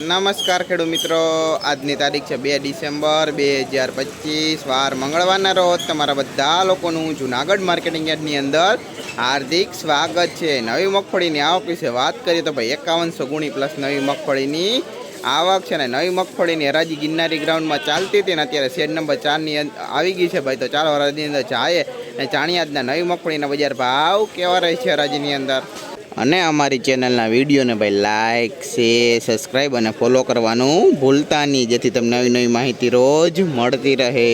નમસ્કાર ખેડૂત મિત્રો, આજની તારીખ છે 2 ડિસેમ્બર 2025 વાર મંગળવારના રોજ તમારા બધા લોકોનું જૂનાગઢ માર્કેટિંગ યાર્ડની અંદર હાર્દિક સ્વાગત છે। નવી મગફળીની આવક વિશે વાત કરીએ તો ભાઈ 5100 ગુણી પ્લસ નવી મગફળીની આવક છે ને નવી મગફળીની હરાજી ગિરનારી ગ્રાઉન્ડમાં ચાલતી હતી ને અત્યારે શેડ નંબર 4ની આવી ગઈ છે ભાઈ। તો ચાલો હરાજીની અંદર જાય અને જાણીએ આજના નવી મગફળીના બજાર ભાવ કેવા રહે છે હરાજીની અંદર। અને અમારી ચેનલના વિડીયોને ભાઈ લાઇક શેર સબસ્ક્રાઈબ અને ફોલો કરવાનું ભૂલતા નહીં, જેથી તમને નવી નવી માહિતી રોજ મળતી રહે।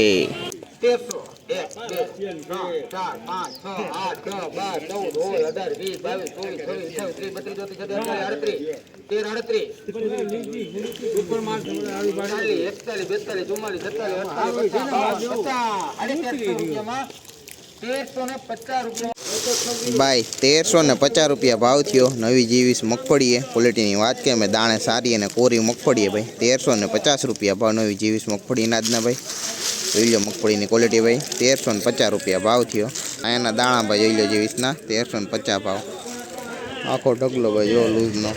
1350 રૂપિયા ભાવ થયો। નવી જીવીસ મગફળીએ ક્વોલિટીની વાત કરીએ અમે દાણે સારી અને કોરી મગફળીએ ભાઈ 1350 રૂપિયા ભાવ નવી જીવીસ મગફળીના આજના ભાઈ। જોઈ લો મગફળીની ક્વોલિટી ભાઈ 1350 રૂપિયા ભાવ થયો। અહીંયાના દાણા ભાઈ જોઈ લો જીવીસના 1350 ભાવ। આખો ઢગલો ભાઈ જો લૂઝનો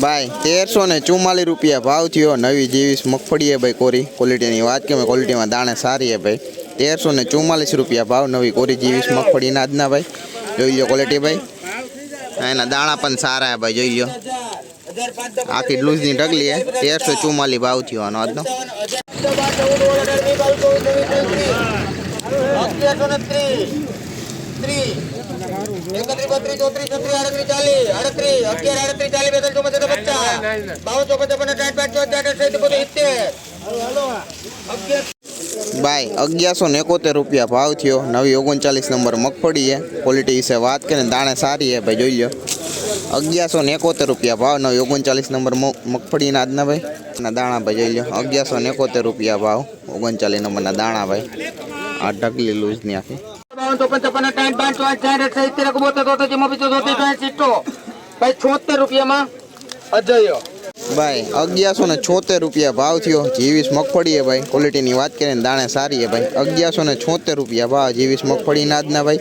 1344 રૂપિયા ભાવ થયો। નવી જીવીસ મગફળીએ ભાઈ કોરી ક્વોલિટીની વાત કરીએ ક્વોલિટીમાં દાણે સારી છે ભાઈ 1344 રૂપિયા ભાવ નવી કોરી જીવીસ મગફળીના આજના ભાઈ। જોઈ લો ક્વોલિટી ભાઈ, એના દાણા પણ સારા છે ભાઈ જોઈ લો। આખી લૂઝની ઢગલી છે 1344 ભાવ થયો આનો આજનો। 1171 રૂપિયા ભાવ થયો। નવી 39 નંબર મગફળી છે ક્વોલિટી વિશે વાત કરીએ દાણે સારી છે ભાઈ જોઈ લો। 1171 રૂપિયા ભાવ નવી 39 નંબર મગફળીના આજના ભાઈ। ના દાણા ભાઈ જોઈ લો 1171 રૂપિયા ભાવ 39 નંબરના દાણા ભાઈ। આ ઢગલી લૂઝની આખી 76 રૂપિયામાં અજય ભાઈ 1176 રૂપિયા ભાવ થયો। જીવીસ મગફળી ભાઈ ક્વોલિટીની વાત કરીએ દાણે સારી છે ભાઈ 1176 રૂપિયા ભાવ જીવીસ મગફળીના આજના ભાઈ।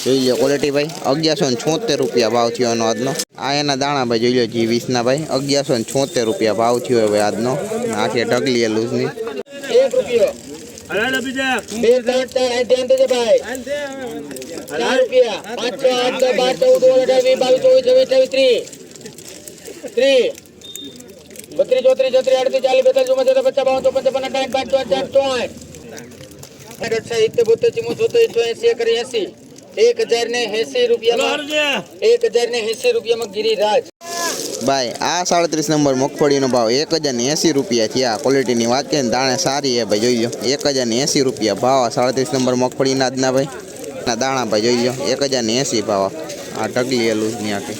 જોઈ લો ક્વોલિટી ભાઈ 1176 રૂપિયા ભાવ થયો આનો આજનો। આ એના દાણા ભાઈ જોઈ લો જીવીસના ભાઈ 1176 રૂપિયા ભાવ થયો ભાઈ આજનો। આખી ઢગલી લૂઝની 1 રૂપિયો 1080 રૂપિયામાં ગિરિરાજ ભાઈ। આ 37 નંબર મગફળીનો ભાવ 1080 રૂપિયા થયા। ક્વોલિટીની વાત કરીએ દાણે સારી છે ભાઈ જોઈ લો 1080 રૂપિયા ભાવ 37 નંબર મગફળીના આજના ભાઈ। ના દાણા ભાઈ જોઈ લો 1080 ભાવ। આ ઢગલી લૂઝની આખી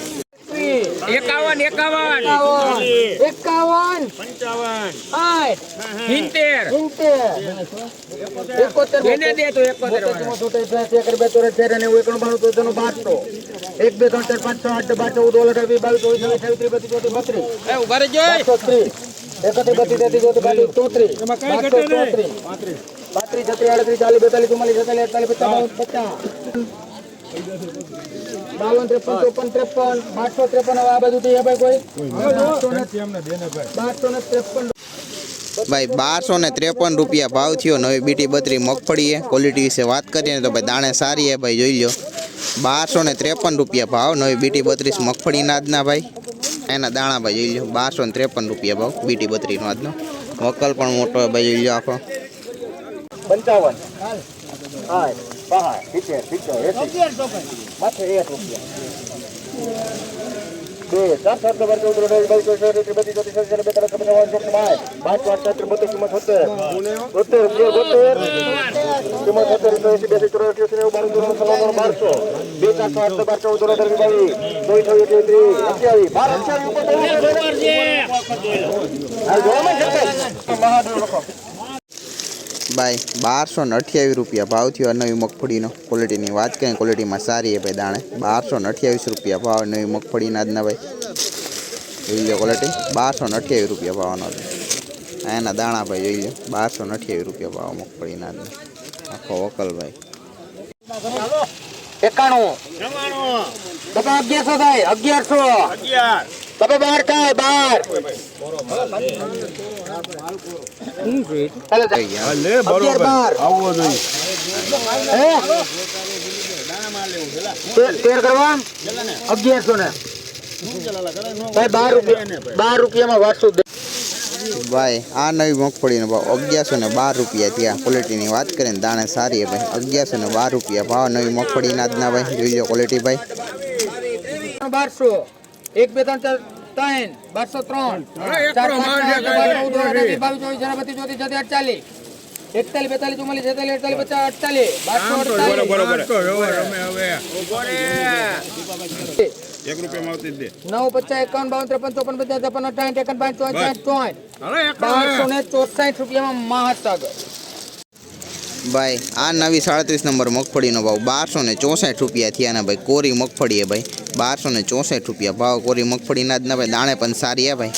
51 ભાઈ 1253 રૂપિયા ભાવ થયો। નવી બીટી 32 મગફળી ક્વોલિટી વિશે વાત કરીએ તો ભાઈ દાણે સારી છે ભાઈ જોઈ લો 1253 રૂપિયા ભાવ નવી બીટી 32 મગફળીના આજના ભાઈ। એના દાણા ભાઈ જોઈ લો 1253 રૂપિયા ભાવ બીટી 32 નો આજનો। વકલ પણ મોટો ભાઈ જોઈ લો આખો 55 ભાઈ 1228 રૂપિયા ભાવ થયો નવી મગફળીનો. ક્વોલિટીની વાત કરીએ ક્વોલિટીમાં સારી છે ભાઈ. દાણે 1228 રૂપિયા ભાવ નવી મગફળીના આજના ભાઈ. જોઈ લો ક્વોલિટી 1228 રૂપિયા ભાવનો. એના દાણા ભાઈ જોઈ લો 1228 રૂપિયા ભાવ મગફળીના આજના. આખો વકલ ભાઈ 91 બાપા 1100 થાય 1100 બાપા 12 થાય 12 રૂપિયામાં વાટશું ભાઈ. આ નવી મગફળીનો ભાવ 1112 રૂપિયા થયા. ક્વોલિટીની વાત કરીએ ને દાણે સારી છે ભાઈ. 1112 રૂપિયા ભાવ નવી મગફળીના આજના ભાઈ. જોઈ લો ક્વોલિટી ભાઈ 1200 1 2 3 4 1203 4 5 6 7 8 9 10 11 12 13 14 15 16 17 18 41 42 43 44 45 46 47 48 49 50 રૂપિયામાં મહાસાગર. ભાઈ આ નવી 37 નંબર મગફળીનો ભાવ 1264 રૂપિયા થયા ને ભાઈ. કોરી મગફળી છે ભાઈ. 1264 રૂપિયા ભાવ કોરી મગફળીના જ ના ભાઈ. દાણે પણ સારી છે ભાઈ.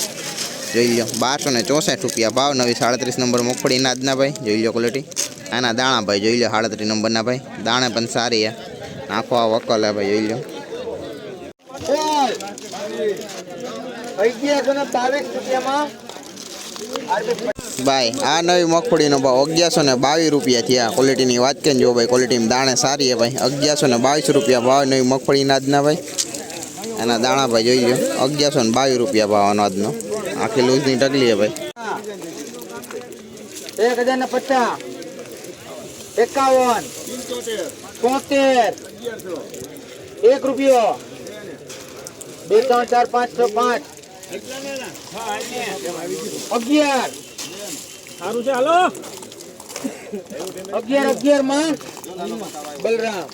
જોઈ લો 1264 રૂપિયા ભાવ નવી 37 નંબર મગફળીના જ ના ભાઈ. જોઈ લો ક્વોલિટી. આના દાણા ભાઈ જોઈ લો 37 નંબરના ભાઈ. દાણે પણ સારી છે. આખો આ વકલ છે ભાઈ. જોઈ લો 1122 રૂપિયામાં ભાઈ. આ નવી મગફળીનો ભાવ 1122 રૂપિયા થયા. ક્વોલિટીની વાત કરીએ જો ભાઈ. ક્વોલિટીમાં દાણે સારી છે ભાઈ. 1122 રૂપિયા ભાવ નવી મગફળીના આજના ભાઈ. એના દાણા ભાઈ જોઈ લો 1122 રૂપિયા ભાવ અનાજનો. આખી લૂઝની ટકલી છે ભાઈ. 1050 51 73 1 રૂપિયો 2 3 4 5 6 5 11 સારું છે હાલો 11 માં બલરામ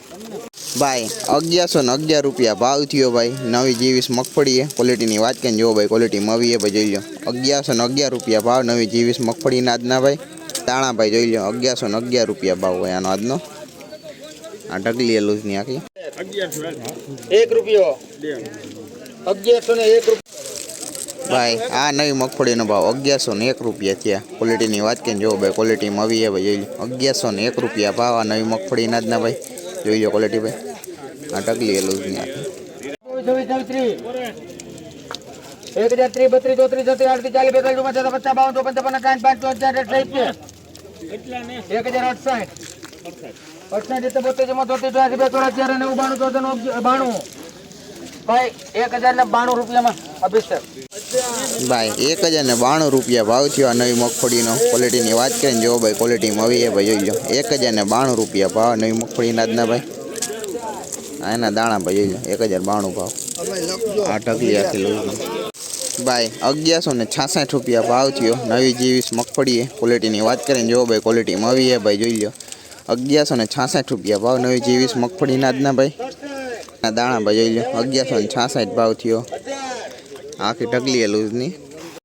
ભાઈ 1111 રૂપિયા ભાવ થયો ભાઈ. નવી જીવીસ મગફળી છે. ક્વોલિટીની વાત કરીને જો ભાઈ. ક્વોલિટી મવી છે ભાઈ. જોઈ લો 1111 રૂપિયા ભાવ નવી જીવીસ મગફળીના આજના ભાઈ. દાણા ભાઈ જોઈ લો 1111 રૂપિયા ભાવ હોય આનો આજનો. આ ઢગલી લૂઝની આખી 1 રૂપિયો 1101 ભાઈ. આ નવી મગફળીનો ભાવ 1101 રૂપિયા થયા. ક્વોલિટીની વાત કરીને જો ભાઈ. ક્વોલિટી મવી છે ભાઈ. જોઈ લો 1101 રૂપિયા ભાવ આ નવી મગફળીના આજના ભાઈ. જોઈ લો ક્વોલિટી ભાઈ. આ ઢગલી લૂઝની આખી 1030 32 33 34 40 45 ભાઈ 1092 રૂપિયામાં અભિષેક ભાઈ 1092 રૂપિયા ભાવ થયો આ નવી મગફળીનો. ક્વોલિટીની વાત કરીને જો ભાઈ. ક્વોલિટી મવી છે ભાઈ. જોઈ લો 1092 રૂપિયા ભાવ નવી મગફળીના આજના ભાઈ. એના દાણા ભાઈ જોઈ લો 1092 ભાવ. આ ઢગલી આખી લૂઝની ભાઈ 1166 રૂપિયા ભાવ થયો નવી જીવીસ મગફળી. ક્વોલિટીની વાત કરીને જો ભાઈ. ક્વોલિટી મવી છે ભાઈ. જોઈ લો 1166 રૂપિયા ભાવ નવી જીવીસ મગફળીના આજના ભાઈ. દાણા ભાઈ જોઈ લો 1166 ભાવ થયો. આખી ઢગલી લૂઝની